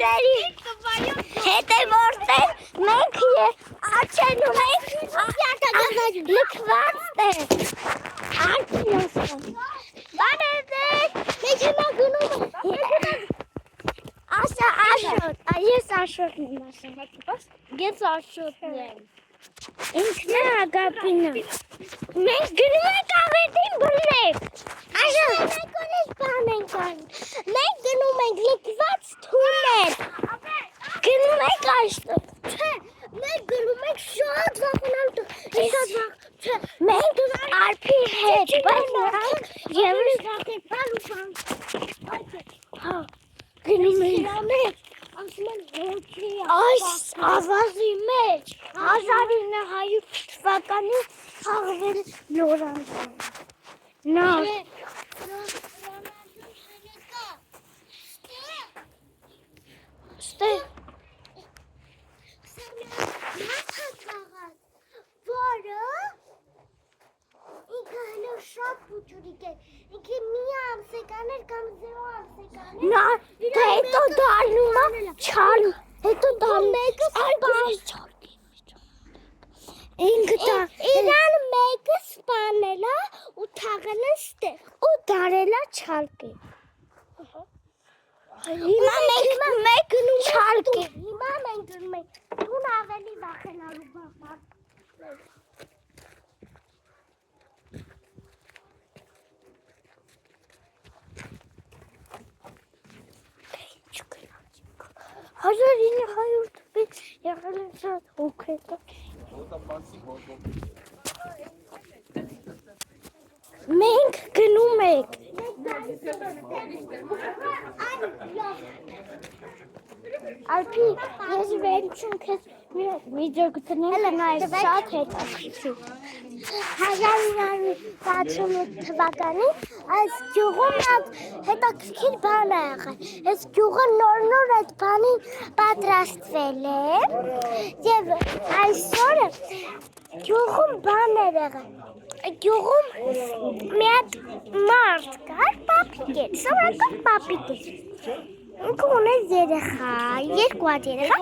Ջրերի հետ է որտեղ մենք աչենում ենք լքված է արփինոսը բարևեք մեջնա գնում ասա աշոտ ես աշոտն եմ ասում ես աշոտն եմ ինքն է Ագապինը մենք գնում ենք աղետին բռնեք աշոտ մենք ունես բան ենք անում մենք գնում ենք լքված թունել գնում ենք աշոտ չէ մենք գնում ենք շատ վախենալու շատ վախ չէ մենք արփի հետ բայց նրանք ևս վախենալ ու բան հա գնում ենք ասում են ոչի այս ավազի մեջ 1900 թվականին խաղվել նորանցը նա ստե որը ինքը հլո շատ փուչուրիկ է ինքը մի ամսեկաներ կամ 0 ամսեկաներ նա հետո դառնում է չալու հետո դառնում իրան մեկը սպանել է ու թաղել է ստեղ ու դարել է չալկի հիմա մենք գնում չալկի հիմա մենք գնում ենք տուն ավելի վախենալու բան Հազար 900 թվականին եղել են շատ հոգեկան մենք գնում ենք Արփի ես վերջում քեզ վիդեո կտնեմ նայես շատ հետաքրքիր 1968 թվականին այս գյուղում հետաքրքիր բան է եղել այս գյուղը նոր այդ բանին պատրաստվել է եւ այսօր գյուղում բան է եղել գյուղում մի հատ մարդ կար պապիկ էր սովորական պապիկ էր ինքը ուներ երեխա երկու հատ երեխա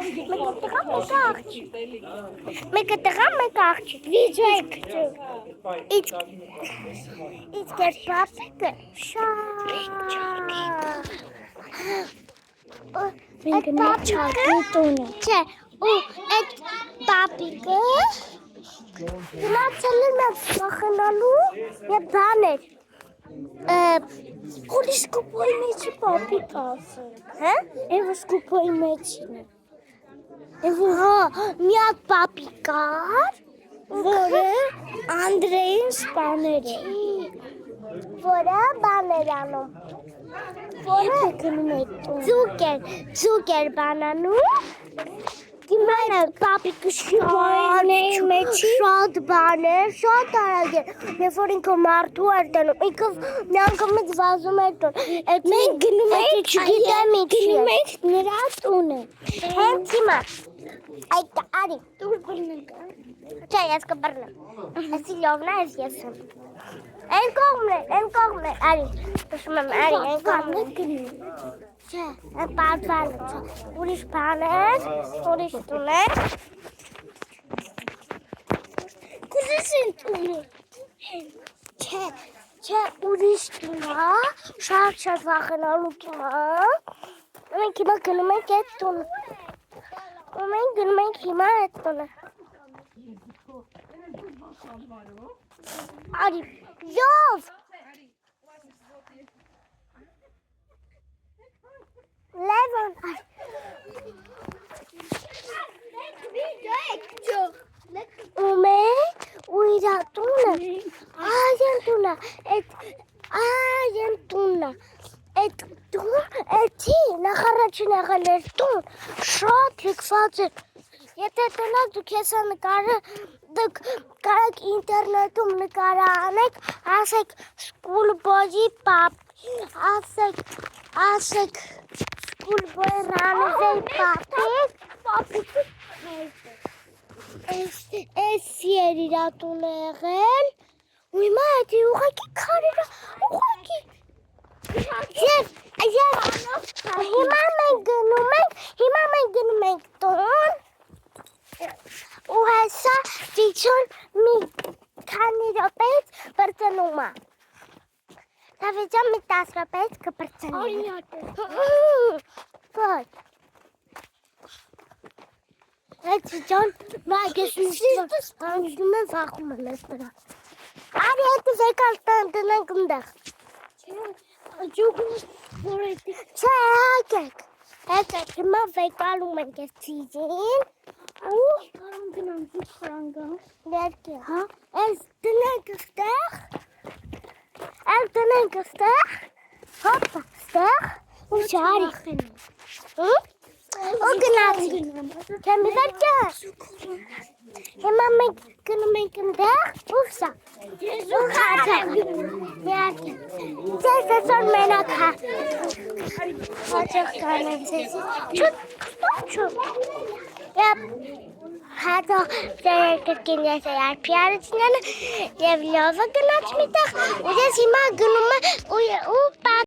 մեկը տղա մեկը աղջիկ վիդեո եք իսկ այդ պապիկը շատ չէ ու այդ պապիկը Գնացել եմ վախենալու և բան էր Հորի սկուպոյի մեջի պապիկ ասել Եվ սկուպոյի մեջին Եվ մի հատ պապիկ կար Որը Անդրեին սպաներ է Որը բան էր անում Որը ձուկ էր բան անում Դիմանը պապիկը շատ բան էր, շատ արագ էր, երբ որ ինքը մարդու էր տանում, ինքը մի անգամից վազում էր տուն, մենք գնում ենք, չգիտեմ ինչի նրա տունը, հենց հիմա, այդ արի, դուր բռնենք, չէ, ես կբռնեմ, այսի լովն է, ես եմ, են կողմն է, արի, տշում եմ, արի, են կողմն է գնում, Չէ, պատվալը չէ, ուրիշ բան էր, ուրիշ տուն էր Կուզես են տունը Չէ, ուրիշ տուն է, շատ վախենալու տուն է Մենք հիմա գնում ենք այդ տունը Ու մենք գնում ենք հիմա այդ տունը Արի, լով Լևոն ու մենք ու իրա տունը այեն տունը այդ տուն էդի նախարաչին եղել էր տուն շատ լքված էր եթե տնակ դուք եսա նկարը դուք կարեք ինտերնետում նկարը անեք ասեք սկուլբոյի պապ ասեք Schoolboy Ramsey Papik Es yeri ratunegel Uyma eti uğaki karıra uğaki Yes Himan men gönümen Շոն մի քանի րոպեից բրծնում է։ Դավիթ մի 10 րոպեից կբրծնի։ Ոչ։ Այդ ջան, վագես անցնում եմ վախում եմ դրա։ Արի այդ զեկալ տնենք ընդեղ։ Ջուգուս որետի։ Չէ, հակեք։ Հետո հիմա վեկալում ենք այս ծիզին։ Ու կարում գնանք խրանգա։ Ներքե, հա։ Այս տնենք ստեղ։ Այս տնենք ստեղ։ Հոպա, ստեղ։ Ու շարի։ Ու գնացի։ Չեմ վերջը։ Հիմա մենք գնում ենք ընդեղ, ու սա։ Ու խաթեմ։ Ներքե։ Ձեզ ասոր մենակ հա։ Հաճախ կանեմ ձեզի։ Չուտ։ Եվ հատո ձեր կրկին ես արպիարիցնեն և լովը գնաց միտեղ ու ես հիմա գնում է ու պատ